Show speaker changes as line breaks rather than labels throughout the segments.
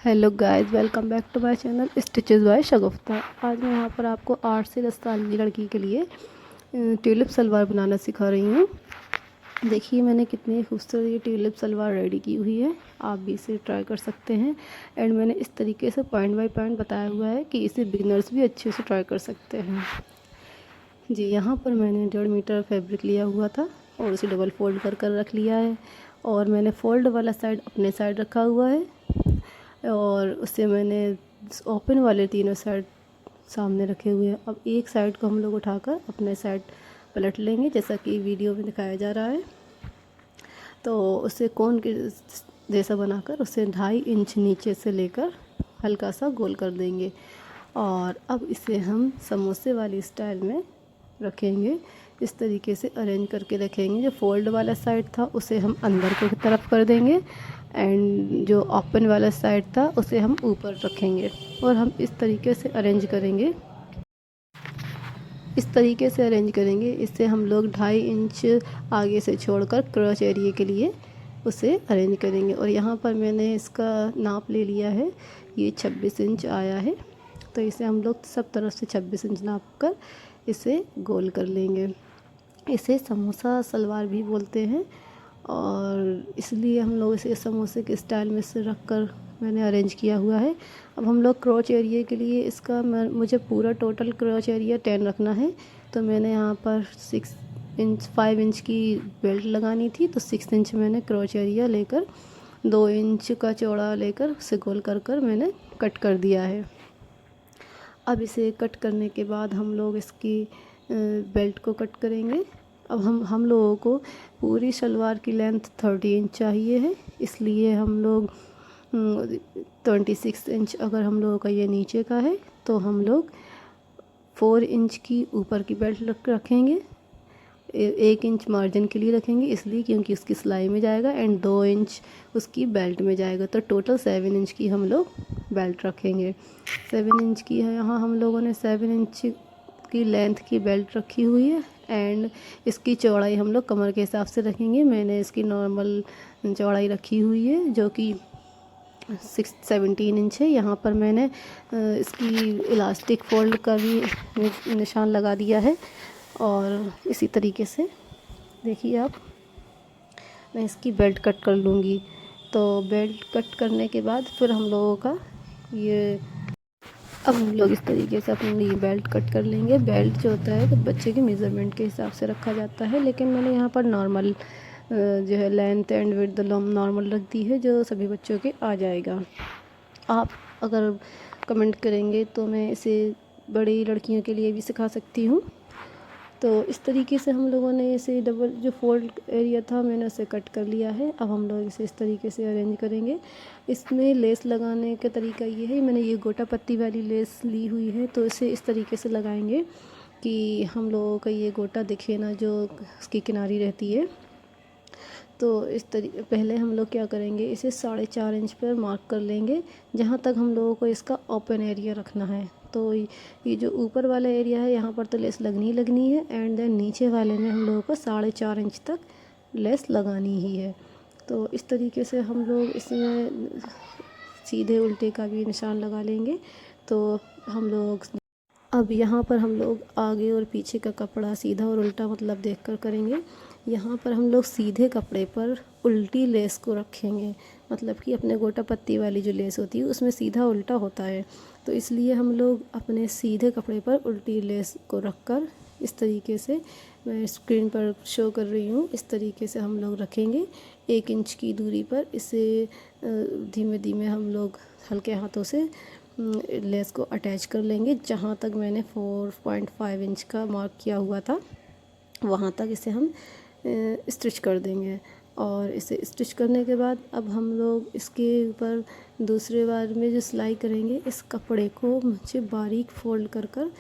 Hello guys, welcome back to my channel stitches by Shagufta. आज मैं यहाँ पर आपको 8 से 10 साल की लड़की के लिए ट्यूलिप सलवार बनाना सिखा रही हूँ। देखिए मैंने कितनी खूबसूरत ये ट्यूलिप सलवार रेडी की हुई है। आप भी इसे ट्राई कर सकते हैं। एंड मैंने इस तरीके से पॉइंट बाय पॉइंट बताया हुआ है कि इसे बिगिनर्स भी अच्छे से ट्राई कर सकते हैं। जी, यहाँ पर मैंने 1.5 मीटर फैब्रिक लिया हुआ था और उसे डबल फोल्ड कर कर रख लिया है। और मैंने फोल्ड वाला साइड अपने साइड रखा हुआ है और उसे मैंने ओपन वाले तीनों साइड सामने रखे हुए हैं। अब एक साइड को हम लोग उठाकर अपने साइड पलट लेंगे, जैसा कि वीडियो में दिखाया जा रहा है। तो उसे कोन के जैसा बनाकर उसे 2.5 इंच नीचे से लेकर हल्का सा गोल कर देंगे। और अब इसे हम समोसे वाली स्टाइल में रखेंगे। इस तरीके से अरेंज करके रखेंगे। जो फोल्ड वाला साइड था उसे हम अंदर की तरफ कर देंगे एंड जो ओपन वाला साइड था उसे हम ऊपर रखेंगे। और हम इस तरीके से अरेंज करेंगे। इससे हम लोग 2.5 इंच आगे से छोड़कर क्रॉच एरिया के लिए उसे अरेंज करेंगे। और यहाँ पर मैंने इसका नाप ले लिया है, ये 26 इंच आया है। तो इसे हम लोग सब तरफ से 26 इंच नाप कर इसे गोल कर लेंगे। इसे समोसा सलवार भी बोलते हैं और इसलिए हम लोग इसे समोसे के स्टाइल में से रख कर मैंने अरेंज किया हुआ है। अब हम लोग क्रॉच एरिया के लिए इसका मुझे पूरा टोटल क्रॉच एरिया 10 रखना है। तो मैंने यहाँ पर 5 इंच की बेल्ट लगानी थी, तो 6 इंच मैंने क्रॉच एरिया लेकर 2 इंच का चौड़ा लेकर उसे गोल कर कर मैंने कट कर दिया है। अब इसे कट करने के बाद हम लोग इसकी बेल्ट को कट करेंगे। अब हम लोगों को पूरी सलवार की लेंथ 30 इंच चाहिए है, इसलिए हम लोग 26 इंच अगर हम लोगों का ये नीचे का है तो हम लोग 4 इंच की ऊपर की बेल्ट रखेंगे। 1 इंच मार्जिन के लिए रखेंगे, इसलिए क्योंकि उसकी सिलाई में जाएगा एंड 2 इंच उसकी बेल्ट में जाएगा। तो टोटल 7 इंच की हम लोग बेल्ट रखेंगे। 7 इंच की है, यहाँ हम लोगों ने 7 इंच की लेंथ की बेल्ट रखी हुई है। एंड इसकी चौड़ाई हम लोग कमर के हिसाब से रखेंगे। मैंने इसकी नॉर्मल चौड़ाई रखी हुई है जो कि 17 इंच है। यहाँ पर मैंने इसकी इलास्टिक फोल्ड का भी निशान लगा दिया है। और इसी तरीके से देखिए आप, मैं इसकी बेल्ट कट कर लूँगी। तो बेल्ट कट करने के बाद फिर हम लोगों का ये, अब हम लोग इस तरीके से अपनी बेल्ट कट कर लेंगे। बेल्ट जो होता है तो बच्चे के मेज़रमेंट के हिसाब से रखा जाता है, लेकिन मैंने यहाँ पर नॉर्मल जो है लेंथ एंड विड्थ नॉर्मल रख दी है, जो सभी बच्चों के आ जाएगा। आप अगर कमेंट करेंगे तो मैं इसे बड़ी लड़कियों के लिए भी सिखा सकती हूँ। तो इस तरीके से हम लोगों ने इसे डबल जो फोल्ड एरिया था मैंने उसे कट कर लिया है। अब हम लोग इसे इस तरीके से अरेंज करेंगे। इसमें लेस लगाने का तरीका ये है, मैंने ये गोटा पत्ती वाली लेस ली हुई है, तो इसे इस तरीके से लगाएंगे कि हम लोगों का ये गोटा दिखे ना, जो उसकी किनारी रहती है। तो पहले हम लोग क्या करेंगे, इसे 4.5 इंच पर मार्क कर लेंगे, जहाँ तक हम लोगों को इसका ओपन एरिया रखना है। तो ये जो ऊपर वाला एरिया है यहाँ पर तो लेस लगनी है एंड देन नीचे वाले में हम लोगों को 4.5 इंच तक लेस लगानी ही है। तो इस तरीके से हम लोग इसमें सीधे उल्टे का भी निशान लगा लेंगे। तो हम लोग अब यहाँ पर हम लोग आगे और पीछे का कपड़ा सीधा और उल्टा मतलब देखकर करेंगे। यहाँ पर हम लोग सीधे कपड़े पर उल्टी लेस को रखेंगे, मतलब कि अपने गोटा पत्ती वाली जो लेस होती है उसमें सीधा उल्टा होता है। तो इसलिए हम लोग अपने सीधे कपड़े पर उल्टी लेस को रखकर इस तरीके से, मैं स्क्रीन पर शो कर रही हूँ, इस तरीके से हम लोग रखेंगे 1 इंच की दूरी पर। इसे धीमे धीमे हम लोग हल्के हाथों से लेस को अटैच कर लेंगे। जहाँ तक मैंने 4.5 इंच का मार्क किया हुआ था वहाँ तक इसे हम स्टिच कर देंगे। और इसे स्टिच करने के बाद अब हम लोग इसके ऊपर दूसरे बार में जो सिलाई करेंगे, इस कपड़े को मुझे बारीक फोल्ड कर कर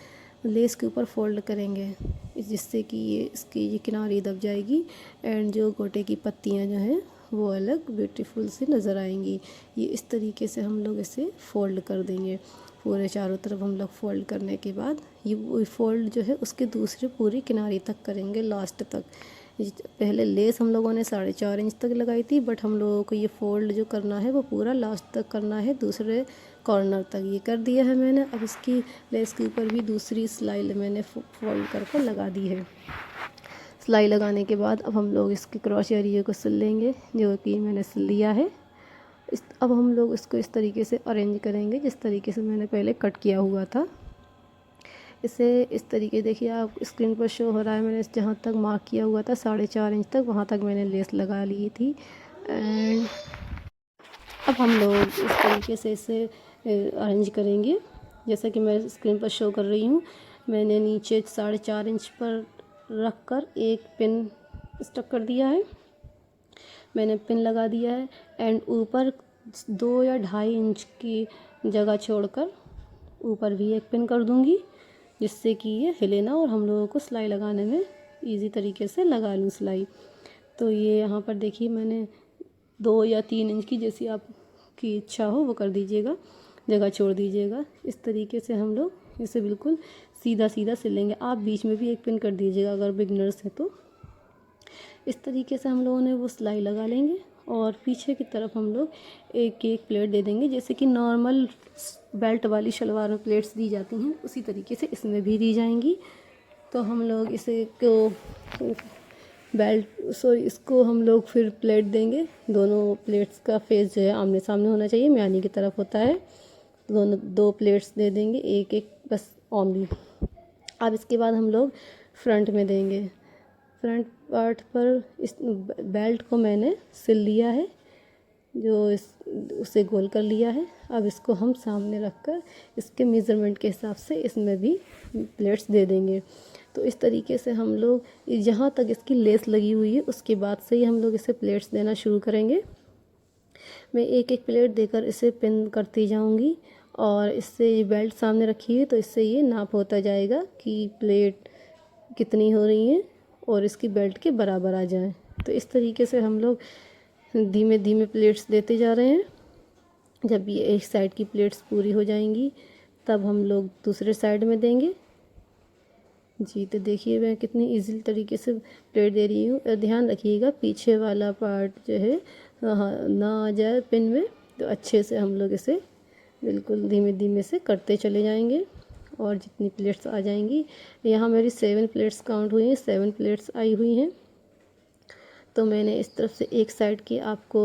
लेस के ऊपर फोल्ड करेंगे, जिससे कि ये किनारी दब जाएगी एंड जो गोटे की पत्तियाँ जो हैं वो अलग ब्यूटीफुल सी नज़र आएंगी। ये इस तरीके से हम लोग इसे फ़ोल्ड कर देंगे। पूरे चारों तरफ हम लोग फ़ोल्ड करने के बाद ये फोल्ड जो है उसके दूसरे पूरी किनारे तक करेंगे, लास्ट तक, पहले लेस हम लोगों ने 4.5 इंच तक लगाई थी, बट हम लोगों को ये फ़ोल्ड जो करना है वो पूरा लास्ट तक करना है, दूसरे कॉर्नर तक। ये कर दिया है मैंने। अब इसकी लेस के ऊपर भी दूसरी सिलाई मैंने फोल्ड कर लगा दी है। सिलाई लगाने के बाद अब हम लोग इसके क्रॉस एरिया को सिल लेंगे, जो कि मैंने सिल लिया है। अब हम लोग इसको इस तरीके से अरेंज करेंगे जिस तरीके से मैंने पहले कट किया हुआ था। इसे इस तरीके, देखिए आप स्क्रीन पर शो हो रहा है, मैंने जहाँ तक मार्क किया हुआ था 4.5 इंच तक, वहाँ तक मैंने लेस लगा ली थी। एंड अब हम लोग इस तरीके से इसे अरेंज करेंगे जैसा कि मैं स्क्रीन पर शो कर रही हूँ। मैंने नीचे 4.5 इंच पर रख कर एक पिन स्टक कर दिया है, मैंने पिन लगा दिया है। एंड ऊपर 2 या 2.5 इंच की जगह छोड़कर ऊपर भी एक पिन कर दूंगी, जिससे कि ये हिले ना और हम लोगों को सिलाई लगाने में इजी तरीके से लगा लूँ सिलाई। तो ये यहाँ पर देखिए मैंने 2 या 3 इंच की, जैसी आपकी इच्छा हो वो कर दीजिएगा, जगह छोड़ दीजिएगा। इस तरीके से हम लोग इसे बिल्कुल सीधा सीधा सिलेंगे। आप बीच में भी एक पिन कर दीजिएगा अगर बिगनर्स है तो। इस तरीके से हम लोगों ने वो सिलाई लगा लेंगे और पीछे की तरफ हम लोग एक एक प्लेट दे देंगे, जैसे कि नॉर्मल बेल्ट वाली शलवार में प्लेट्स दी जाती हैं उसी तरीके से इसमें भी दी जाएंगी। तो हम लोग इसे इसको हम लोग फिर प्लेट देंगे। दोनों प्लेट्स का फेस जो है आमने सामने होना चाहिए, म्यानी की तरफ होता है। दोनों 2 प्लेट्स दे देंगे, एक एक बस ओनली। अब इसके बाद हम लोग फ्रंट में देंगे। फ्रंट पार्ट पर इस बेल्ट को मैंने सिल लिया है, उसे गोल कर लिया है। अब इसको हम सामने रखकर इसके मेज़रमेंट के हिसाब से इसमें भी प्लेट्स दे देंगे। तो इस तरीके से हम लोग जहाँ तक इसकी लेस लगी हुई है उसके बाद से ही हम लोग इसे प्लेट्स देना शुरू करेंगे। मैं एक एक प्लेट देकर इसे पिन करती जाऊंगी और इससे ये बेल्ट सामने रखी है तो इससे ये नाप होता जाएगा कि प्लेट कितनी हो रही है और इसकी बेल्ट के बराबर आ जाए। तो इस तरीके से हम लोग धीमे धीमे प्लेट्स देते जा रहे हैं। जब ये एक साइड की प्लेट्स पूरी हो जाएंगी तब हम लोग दूसरे साइड में देंगे। जी तो देखिए मैं कितनी इजीली तरीके से प्लेट दे रही हूँ। और ध्यान रखिएगा पीछे वाला पार्ट जो है ना आ जाए पिन में। तो अच्छे से हम लोग इसे बिल्कुल धीमे धीमे से करते चले जाएंगे और जितनी प्लेट्स आ जाएंगी, यहाँ मेरी 7 प्लेट्स काउंट हुई हैं, 7 प्लेट्स आई हुई हैं। तो मैंने इस तरफ से एक साइड की आपको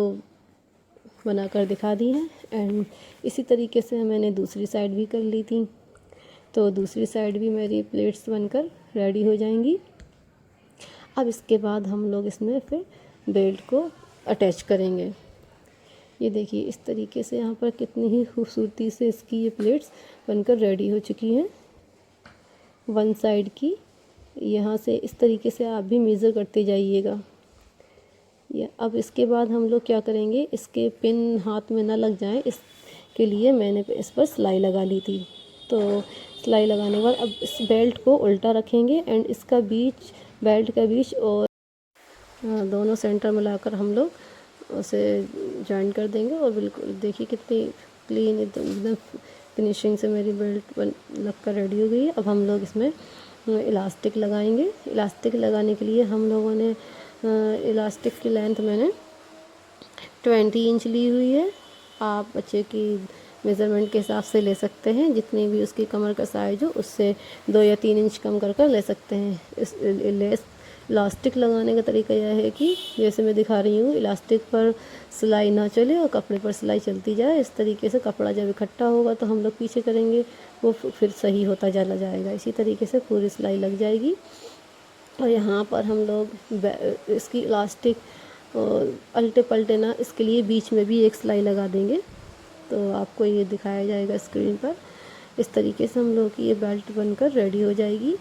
बनाकर दिखा दी है एंड इसी तरीके से मैंने दूसरी साइड भी कर ली थी। तो दूसरी साइड भी मेरी प्लेट्स बनकर रेडी हो जाएंगी। अब इसके बाद हम लोग इसमें फिर बेल्ट को अटैच करेंगे। ये देखिए इस तरीके से यहाँ पर कितनी ही खूबसूरती से इसकी ये प्लेट्स बनकर रेडी हो चुकी हैं। 1 साइड की यहाँ से इस तरीके से आप भी मेज़र करते जाइएगा। ये अब इसके बाद हम लोग क्या करेंगे, इसके पिन हाथ में ना लग जाए इसके लिए मैंने इस पर सिलाई लगा ली थी। तो सिलाई लगाने के बाद अब इस बेल्ट को उल्टा रखेंगे एंड इसका बीच, बेल्ट का बीच और दोनों सेंटर मिलाकर हम लोग उसे जॉइन कर देंगे। और बिल्कुल देखिए कितनी क्लीन एकदम फिनिशिंग से मेरी बेल्ट लग कर रेडी हो गई है। अब हम लोग इसमें इलास्टिक लगाएंगे। इलास्टिक लगाने के लिए हम लोगों ने इलास्टिक की लेंथ मैंने 20 इंच ली हुई है। आप बच्चे की मेज़रमेंट के हिसाब से ले सकते हैं, जितनी भी उसकी कमर का साइज हो उससे 2 या 3 इंच कम कर ले सकते हैं। इस इलास्टिक लगाने का तरीका यह है कि जैसे मैं दिखा रही हूँ, इलास्टिक पर सिलाई ना चले और कपड़े पर सिलाई चलती जाए। इस तरीके से कपड़ा जब इकट्ठा होगा तो हम लोग पीछे करेंगे, वो फिर सही होता चला जाएगा। इसी तरीके से पूरी सिलाई लग जाएगी। और यहाँ पर हम लोग इसकी इलास्टिक अल्टे पलटे ना, इसके लिए बीच में भी एक सिलाई लगा देंगे। तो आपको ये दिखाया जाएगा स्क्रीन पर। इस तरीके से हम लोग की ये बेल्ट बनकर रेडी हो जाएगी।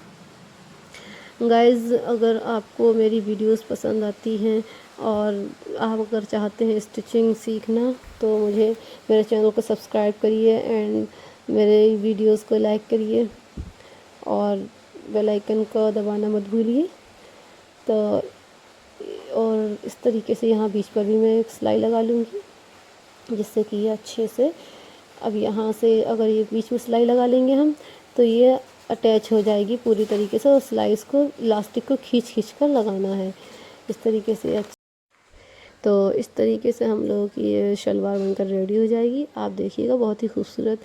गाइज़ अगर आपको मेरी वीडियोस पसंद आती हैं और आप अगर चाहते हैं स्टिचिंग सीखना तो मुझे मेरे चैनल को सब्सक्राइब करिए एंड मेरे वीडियोस को लाइक करिए और बेल आइकन को दबाना मत भूलिए। तो और इस तरीके से यहाँ बीच पर भी मैं एक सिलाई लगा लूँगी, जिससे कि ये अच्छे से, अब यहाँ से अगर ये बीच में सिलाई लगा लेंगे हम तो ये अटैच हो जाएगी पूरी तरीके से। और सिलाई को इलास्टिक को खींच कर लगाना है। इस तरीके से। तो इस तरीके से हम लोगों की ये शलवार बनकर रेडी हो जाएगी। आप देखिएगा बहुत ही खूबसूरत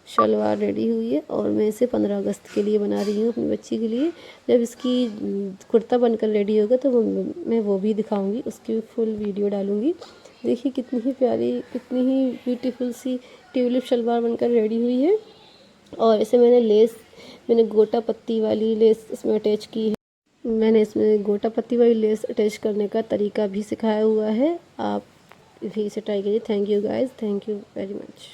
शलवार रेडी हुई है और मैं इसे 15 अगस्त के लिए बना रही हूँ अपनी बच्ची के लिए। जब इसकी कुर्ता बनकर रेडी होगा तो मैं वो भी दिखाऊंगी, उसकी फुल वीडियो डालूंगी। देखिए कितनी ही प्यारी, कितनी ही ब्यूटीफुल सी ट्यूलिप शलवार बनकर रेडी हुई है। और इसे मैंने गोटा पत्ती वाली लेस इसमें अटैच की है। मैंने इसमें गोटा पत्ती वाली लेस अटैच करने का तरीका भी सिखाया हुआ है, आप भी इसे ट्राई कीजिए। Thank you guys, thank you very much.